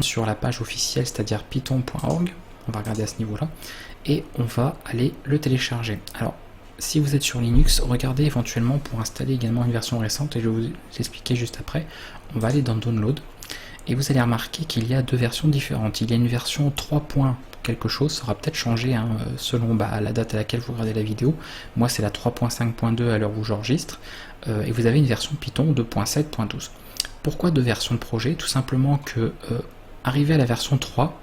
sur la page officielle, c'est-à-dire python.org, on va regarder à ce niveau-là, et on va aller le télécharger. Alors, si vous êtes sur Linux, regardez éventuellement pour installer également une version récente, et je vais vous expliquer juste après. On va aller dans Download, et vous allez remarquer qu'il y a deux versions différentes. Il y a une version 3. Quelque chose, ça aura peut-être changé hein, selon la date à laquelle vous regardez la vidéo. Moi c'est la 3.5.2 à l'heure où j'enregistre, et vous avez une version Python 2.7.12. Pourquoi deux versions de projet? Tout simplement que arrivé à la version 3,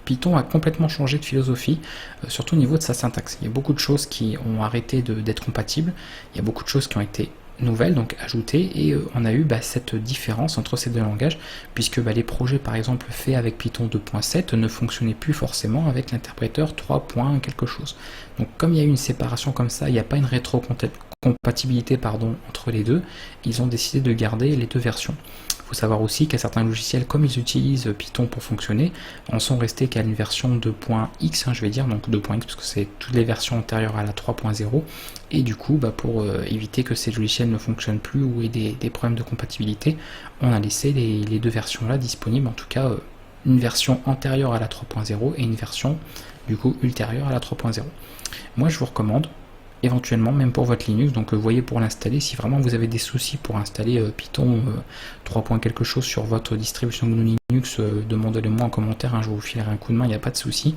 Python a complètement changé de philosophie, surtout au niveau de sa syntaxe. Il y a beaucoup de choses qui ont arrêté d'être compatibles, il y a beaucoup de choses qui ont été nouvelles, donc ajoutées, et on a eu cette différence entre ces deux langages, puisque les projets par exemple faits avec Python 2.7 ne fonctionnaient plus forcément avec l'interpréteur 3. quelque chose. Donc comme il y a eu une séparation comme ça, il n'y a pas une rétrocompatibilité entre les deux, ils ont décidé de garder les deux versions. Il faut savoir aussi qu'il y a certains logiciels, comme ils utilisent Python pour fonctionner, en sont restés qu'à une version 2.x, je vais dire, donc 2.x parce que c'est toutes les versions antérieures à la 3.0, et du coup, pour éviter que ces logiciels ne fonctionnent plus ou aient des problèmes de compatibilité, on a laissé les deux versions là disponibles, en tout cas une version antérieure à la 3.0 et une version du coup ultérieure à la 3.0. Moi je vous recommande, éventuellement même pour votre Linux, donc voyez pour l'installer, si vraiment vous avez des soucis pour installer Python 3. quelque chose sur votre distribution GNU Linux, demandez-le moi en commentaire, je vous filerai un coup de main, il n'y a pas de souci,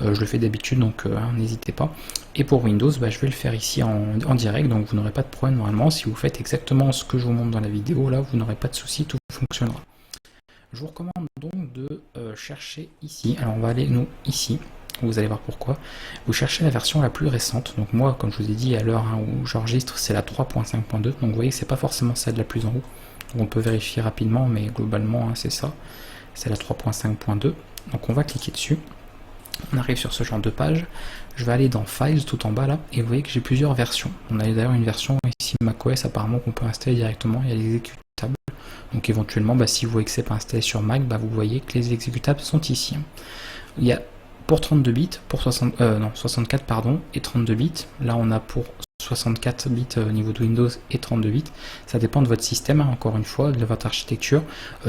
je le fais d'habitude, donc n'hésitez pas. Et pour Windows, je vais le faire ici en direct, donc vous n'aurez pas de problème normalement, si vous faites exactement ce que je vous montre dans la vidéo, là vous n'aurez pas de souci, tout fonctionnera. Je vous recommande donc de chercher ici, alors on va aller nous ici, vous allez voir pourquoi. Vous cherchez la version la plus récente, donc moi comme je vous ai dit à l'heure où j'enregistre c'est la 3.5.2, donc vous voyez que c'est pas forcément celle la plus en haut, donc on peut vérifier rapidement, mais globalement c'est ça, c'est la 3.5.2, donc on va cliquer dessus, on arrive sur ce genre de page, je vais aller dans Files tout en bas là, et vous voyez que j'ai plusieurs versions. On a d'ailleurs une version ici macOS apparemment qu'on peut installer directement, il y a les exécutables, donc éventuellement si vous voyez que c'est pas installé sur Mac, vous voyez que les exécutables sont ici. Il y a pour 32 bits, pour 64 pardon, et 32 bits, là on a pour 64 bits au niveau de Windows et 32 bits, ça dépend de votre système, encore une fois, de votre architecture.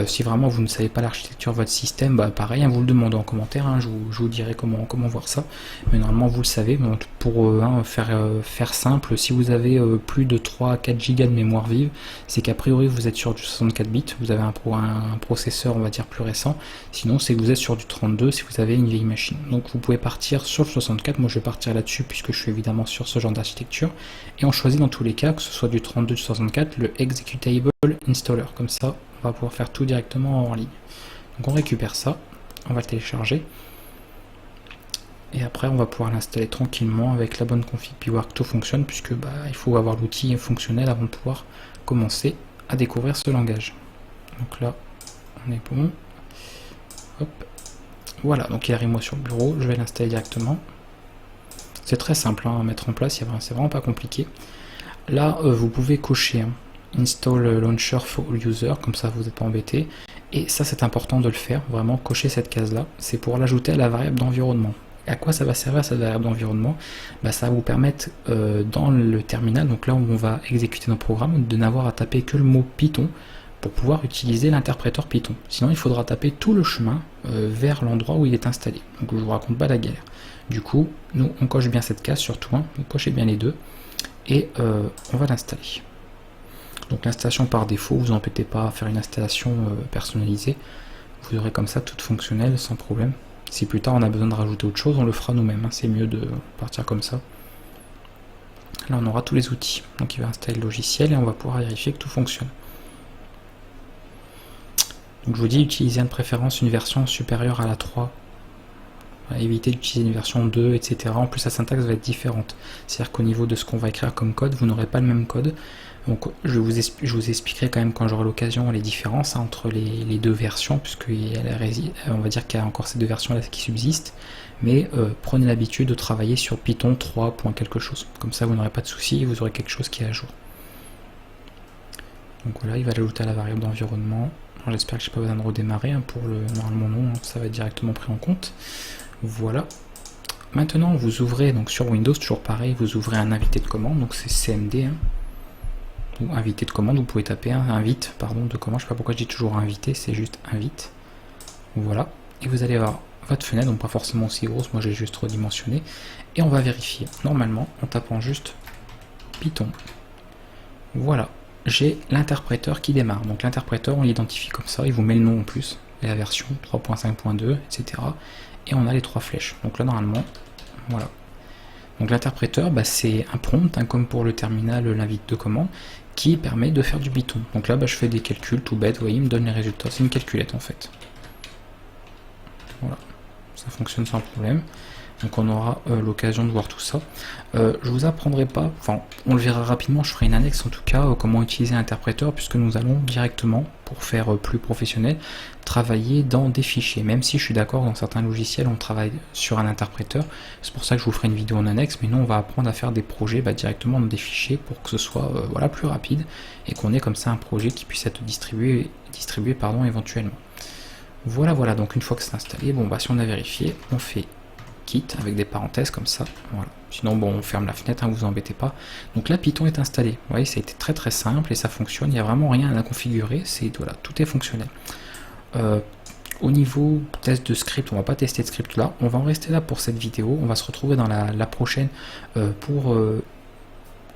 Si vraiment vous ne savez pas l'architecture de votre système, pareil, vous le demandez en commentaire, je vous dirai comment voir ça, mais normalement vous le savez. Pour faire simple, si vous avez plus de 3 à 4 Go de mémoire vive, c'est qu'a priori vous êtes sur du 64 bits, vous avez un processeur on va dire plus récent, sinon c'est que vous êtes sur du 32 si vous avez une vieille machine. Donc vous pouvez partir sur le 64, moi je vais partir là-dessus puisque je suis évidemment sur ce genre d'architecture. Et on choisit dans tous les cas, que ce soit du 32 ou du 64, le Executable Installer. Comme ça, on va pouvoir faire tout directement en ligne. Donc on récupère ça, on va le télécharger. Et après, on va pouvoir l'installer tranquillement avec la bonne config, puis voir que tout fonctionne, puisque il faut avoir l'outil fonctionnel avant de pouvoir commencer à découvrir ce langage. Donc là, on est bon. Hop. Voilà, donc il arrive moi sur le bureau, je vais l'installer directement. C'est très simple à mettre en place, c'est vraiment pas compliqué. Là, vous pouvez cocher Install Launcher for All User, comme ça vous n'êtes pas embêté. Et ça, c'est important de le faire, vraiment cocher cette case-là. C'est pour l'ajouter à la variable d'environnement. À quoi ça va servir cette variable d'environnement? Ça va vous permettre dans le terminal, donc là où on va exécuter nos programmes, de n'avoir à taper que le mot Python pour pouvoir utiliser l'interpréteur Python. Sinon, il faudra taper tout le chemin vers l'endroit où il est installé. Donc je vous raconte pas la galère. Du coup, nous on coche bien cette case surtout, vous cochez bien les deux, et on va l'installer. Donc l'installation par défaut, vous embêtez pas à faire une installation personnalisée, vous aurez comme ça toute fonctionnelle sans problème. Si plus tard on a besoin de rajouter autre chose, on le fera nous-mêmes, c'est mieux de partir comme ça. Là on aura tous les outils, donc il va installer le logiciel et on va pouvoir vérifier que tout fonctionne. Donc je vous dis, utilisez de préférence une version supérieure à la 3. Éviter d'utiliser une version 2, etc. En plus, la syntaxe va être différente. C'est-à-dire qu'au niveau de ce qu'on va écrire comme code, vous n'aurez pas le même code. Donc, je vous expliquerai quand même quand j'aurai l'occasion les différences entre les deux versions, puisque on va dire qu'il y a encore ces deux versions-là qui subsistent. Mais prenez l'habitude de travailler sur Python 3. quelque chose. Comme ça, vous n'aurez pas de soucis et vous aurez quelque chose qui est à jour. Donc voilà, il va l'ajouter à la variable d'environnement. J'espère que je n'ai pas besoin de redémarrer. Pour normalement non, ça va être directement pris en compte. Voilà. Maintenant, vous ouvrez, donc sur Windows, toujours pareil, vous ouvrez un invité de commande, donc c'est CMD, ou invité de commande, vous pouvez taper invite, pardon, de commande, je sais pas pourquoi je dis toujours invité, c'est juste invite. Voilà, et vous allez avoir votre fenêtre, donc pas forcément aussi grosse, moi j'ai juste redimensionné, et on va vérifier. Normalement, en tapant juste Python, voilà, j'ai l'interpréteur qui démarre. Donc l'interpréteur, on l'identifie comme ça, il vous met le nom en plus, et la version 3.5.2, etc. Et on a les 3 flèches. Donc là, normalement, voilà. Donc l'interpréteur, c'est un prompt, comme pour le terminal, l'invite de commande, qui permet de faire du Python. Donc là, je fais des calculs tout bêtes, vous voyez, il me donne les résultats, c'est une calculette en fait. Voilà, ça fonctionne sans problème. Donc on aura l'occasion de voir tout ça. Je vous apprendrai pas, enfin on le verra rapidement, je ferai une annexe en tout cas, comment utiliser l'interpréteur, puisque nous allons directement, pour faire plus professionnel, travailler dans des fichiers. Même si je suis d'accord, dans certains logiciels on travaille sur un interpréteur, c'est pour ça que je vous ferai une vidéo en annexe, mais nous on va apprendre à faire des projets directement dans des fichiers pour que ce soit voilà, plus rapide, et qu'on ait comme ça un projet qui puisse être distribué éventuellement. Voilà, donc une fois que c'est installé, si on a vérifié, on fait quitte avec des parenthèses comme ça, voilà. Sinon on ferme la fenêtre, vous embêtez pas. Donc là Python est installé, vous voyez, ça a été très simple et ça fonctionne, il n'y a vraiment rien à configurer, voilà, tout est fonctionnel. Au niveau test de script, on va pas tester de script là, on va en rester là pour cette vidéo, on va se retrouver dans la prochaine pour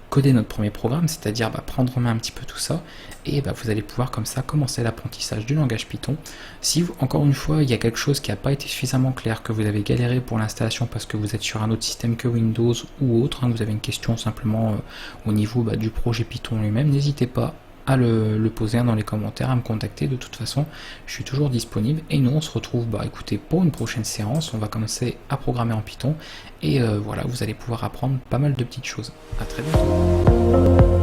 coder notre premier programme, c'est-à-dire prendre en main un petit peu tout ça, et vous allez pouvoir comme ça commencer l'apprentissage du langage Python. Si encore une fois il y a quelque chose qui n'a pas été suffisamment clair, que vous avez galéré pour l'installation parce que vous êtes sur un autre système que Windows ou autre, vous avez une question simplement au niveau du projet Python lui-même, n'hésitez pas à le poser dans les commentaires, à me contacter. De toute façon je suis toujours disponible, et nous on se retrouve écoutez, pour une prochaine séance. On va commencer à programmer en Python, et voilà, vous allez pouvoir apprendre pas mal de petites choses. À très bientôt.